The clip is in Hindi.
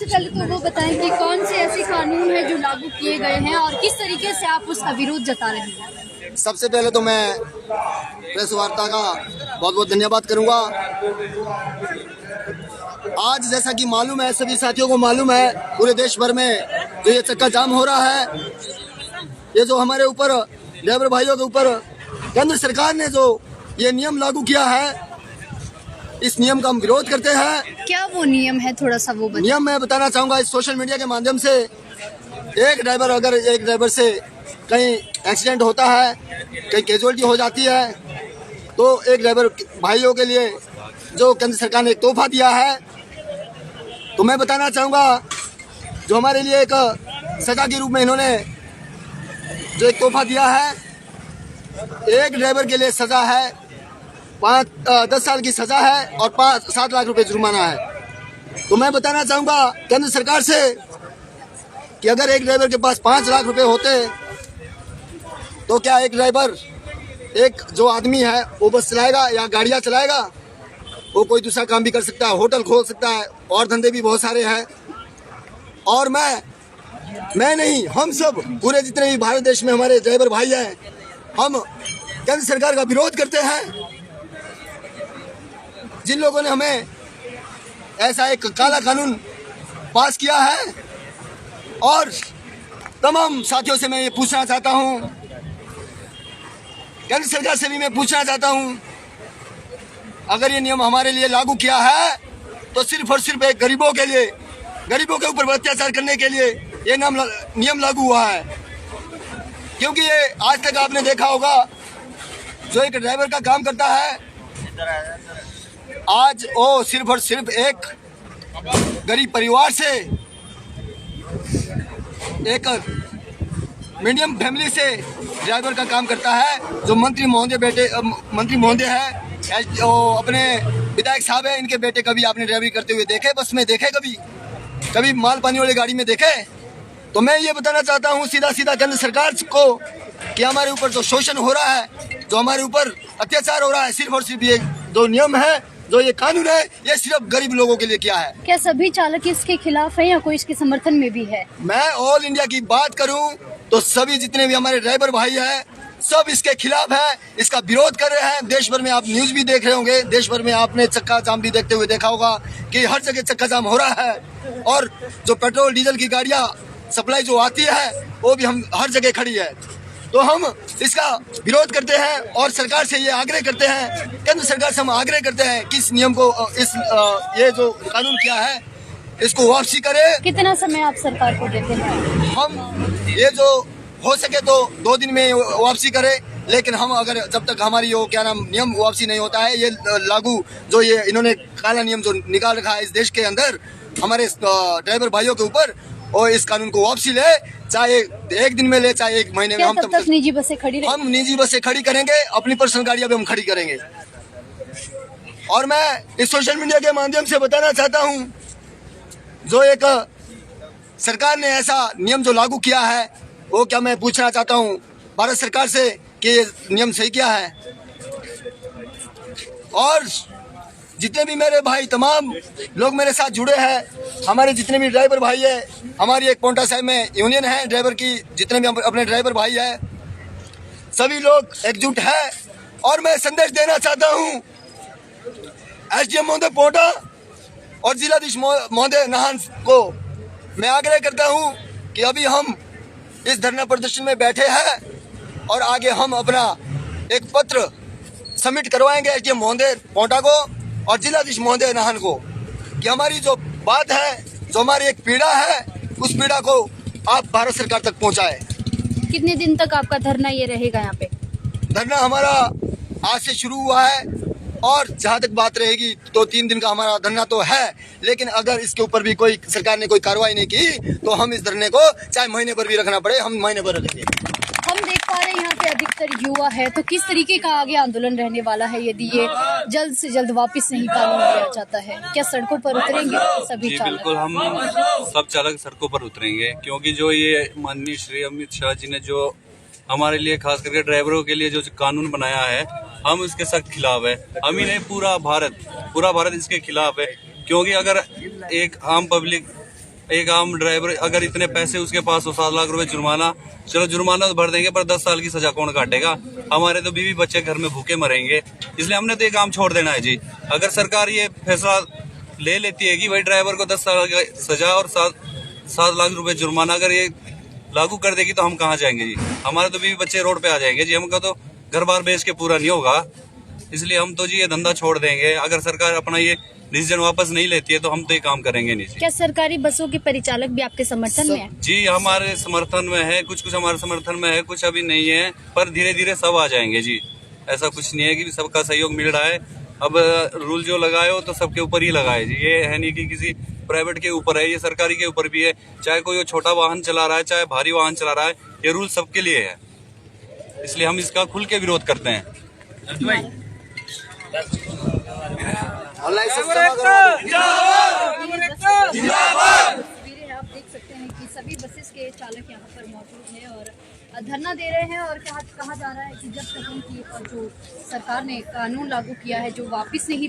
सबसे पहले तो वो बताएं कि कौन से ऐसे कानून हैं जो लागू किए गए हैं और किस तरीके से आप उसका विरोध जता रहे हैं। सबसे पहले तो मैं प्रेस वार्ता का बहुत बहुत धन्यवाद करूंगा। आज जैसा कि मालूम है, सभी साथियों को मालूम है, पूरे देश भर में जो ये चक्का जाम हो रहा है, ये जो हमारे ऊपर ड्राइवर भाइयों के ऊपर केंद्र सरकार ने जो ये नियम लागू किया है, इस नियम का हम विरोध करते हैं। क्या वो नियम है, थोड़ा सा वो बताएं। नियम मैं बताना चाहूंगा इस सोशल मीडिया के माध्यम से। एक ड्राइवर से कहीं एक्सीडेंट होता है, कहीं कैजुअलिटी हो जाती है, तो एक ड्राइवर भाइयों के लिए जो केंद्र सरकार ने एक तोहफा दिया है, तो मैं बताना चाहूँगा जो हमारे लिए एक सजा के रूप में इन्होंने जो एक तोहफा दिया है, एक ड्राइवर के लिए सजा है 10 साल की सजा है और 7 लाख रुपए जुर्माना है। तो मैं बताना चाहूँगा केंद्र सरकार से कि अगर एक ड्राइवर के पास 5 लाख रुपए होते तो क्या एक ड्राइवर, एक जो आदमी है वो बस चलाएगा या गाड़ियाँ चलाएगा? वो कोई दूसरा काम भी कर सकता है, होटल खोल सकता है, और धंधे भी बहुत सारे हैं। और मैं नहीं, हम सब पूरे जितने भी भारत देश में हमारे ड्राइवर भाई हैं, हम केंद्र सरकार का विरोध करते हैं। जिन लोगों ने हमें ऐसा एक काला कानून पास किया है, और तमाम साथियों से मैं ये पूछना चाहता हूँ, केंद्र सरकार से भी मैं पूछना चाहता हूँ, अगर ये नियम हमारे लिए लागू किया है तो सिर्फ और सिर्फ एक गरीबों के ऊपर अत्याचार करने के लिए ये नियम लागू हुआ है। क्योंकि ये आज तक आपने देखा होगा, जो एक ड्राइवर का काम करता है, आज वो सिर्फ और सिर्फ एक गरीब परिवार से, एक मीडियम फैमिली से ड्राइवर का काम करता है। जो मंत्री महोदय है, अपने विधायक साहब है, इनके बेटे कभी आपने ड्राइवरी करते हुए देखे? बस में देखे? कभी माल पानी वाली गाड़ी में देखे? तो मैं ये बताना चाहता हूँ सीधा केंद्र सरकार को कि हमारे ऊपर जो शोषण हो रहा है, जो हमारे ऊपर अत्याचार हो रहा है, सिर्फ और सिर्फ ये जो नियम है, जो ये कानून है, ये सिर्फ गरीब लोगों के लिए किया है। क्या सभी चालक इसके खिलाफ है या कोई इसके समर्थन में भी है? मैं ऑल इंडिया की बात करूं तो सभी जितने भी हमारे ड्राइवर भाई हैं, सब इसके खिलाफ है, इसका विरोध कर रहे हैं। देश भर में आप न्यूज भी देख रहे होंगे, देश भर में आपने चक्का जाम भी देखते हुए देखा होगा कि हर जगह चक्का जाम हो रहा है। और जो पेट्रोल डीजल की गाड़ियां सप्लाई जो आती है, वो भी हम हर जगह खड़ी है। तो हम इसका विरोध करते हैं और सरकार से ये आग्रह करते हैं, केंद्र सरकार से हम आग्रह करते हैं कि इस नियम को, ये जो कानून किया है, इसको वापसी करे। कितना समय आप सरकार को देते हैं? हम ये जो हो सके तो 2 दिन में वापसी करें, लेकिन हम अगर जब तक हमारी वो नियम वापसी नहीं होता है, ये लागू जो ये इन्होंने काला नियम जो निकाल रखा है इस देश के अंदर हमारे ड्राइवर भाइयों के ऊपर, और इस कानून को वापसी ले, चाहे 1 दिन में ले, चाहे 1 महीने में। हम तब तक निजी बसें खड़ी रहेंगी? हम निजी बसें खड़ी करेंगे, अपनी पर्सनल गाड़ियां भी हम खड़ी करेंगे। और मैं इस सोशल मीडिया के माध्यम से बताना चाहता हूं, जो एक सरकार ने ऐसा नियम जो लागू किया है, वो क्या मैं पूछना चाहता हूं भारत सरकार से कि ये नियम सही क्या है। और जितने भी मेरे भाई, तमाम लोग मेरे साथ जुड़े हैं, हमारे जितने भी ड्राइवर भाई है, हमारी एक पोंटा साहिब में यूनियन है ड्राइवर की, जितने भी अपने ड्राइवर भाई है, सभी लोग एकजुट है। और मैं संदेश देना चाहता हूं एसडीएम महोदय पोंटा और जिलाधीश महोदय नाहन को मैं आग्रह करता हूं कि अभी हम इस धरना प्रदर्शन में बैठे हैं और आगे हम अपना एक पत्र सबमिट करवाएंगे एसडीएम महोदय पोंटा को और जिलाधीश महोदय नाहन को, कि हमारी जो बात है, जो हमारी एक पीड़ा है, उस पीड़ा को आप भारत सरकार तक पहुंचाए। कितने दिन तक आपका धरना ये रहेगा यहाँ पे? धरना हमारा आज से शुरू हुआ है और जहाँ तक बात रहेगी तो 3 दिन का हमारा धरना तो है, लेकिन अगर इसके ऊपर भी कोई सरकार ने कोई कार्रवाई नहीं की तो हम इस धरने को चाहे महीने भर भी रखना पड़े, हम महीने भर रखेंगे। हम देख पा रहे हैं यहाँ पे अधिकतर युवा है, तो किस तरीके का आगे आंदोलन रहने वाला है यदि ये जल्द से जल्द वापस नहीं कानून लिया जाता है? क्या सड़कों पर उतरेंगे सभी चालक? बिल्कुल, हम सब चालक सड़कों पर उतरेंगे, क्योंकि जो ये माननीय श्री अमित शाह जी ने जो हमारे लिए, खास करके ड्राइवरों के लिए जो कानून बनाया है, हम इसके सख्त खिलाफ है। हम ही नहीं, पूरा भारत इसके खिलाफ है। क्योंकि अगर एक आम पब्लिक एक आम ड्राइवर अगर इतने पैसे उसके पास हो 7 लाख रुपए जुर्माना, चलो जुर्माना तो भर देंगे पर 10 साल की सजा कौन काटेगा? हमारे तो बीवी बच्चे घर में भूखे मरेंगे। इसलिए हमने तो ये काम छोड़ देना है जी। अगर सरकार ये फैसला ले लेती है कि भाई ड्राइवर को 10 साल की सजा और 7 लाख रुपए जुर्माना अगर ये लागू कर देगी तो हम कहाँ जाएंगे जी? हमारे तो बीवी बच्चे रोड पे आ जाएंगे जी। हमका तो घर बार बेच के पूरा नहीं होगा। इसलिए हम तो जी ये धंधा छोड़ देंगे। अगर सरकार अपना ये डिसीजन वापस नहीं लेती है तो हम तो ये काम करेंगे नहीं जी। क्या सरकारी बसों के परिचालक भी आपके समर्थन में है? जी हमारे समर्थन में है, कुछ कुछ हमारे समर्थन में है, कुछ अभी नहीं है, पर धीरे धीरे सब आ जाएंगे जी। ऐसा कुछ नहीं है कि सबका सहयोग मिल रहा है। अब रूल जो लगाए हो तो सबके ऊपर ही लगाए जी। ये है नहीं कि किसी प्राइवेट के ऊपर है, ये सरकारी के ऊपर भी है। चाहे कोई छोटा वाहन चला रहा है, चाहे भारी वाहन चला रहा है, ये रूल सबके लिए है। इसलिए हम इसका खुल के विरोध करते हैं। और लाइसेंस जमा करवा तस्वीरें आप देख सकते हैं कि सभी बसेस के चालक यहाँ पर मौजूद हैं और धरना दे रहे हैं। और कहा जा रहा है कि जब तक उनकी जो सरकार ने कानून लागू किया है जो वापस नहीं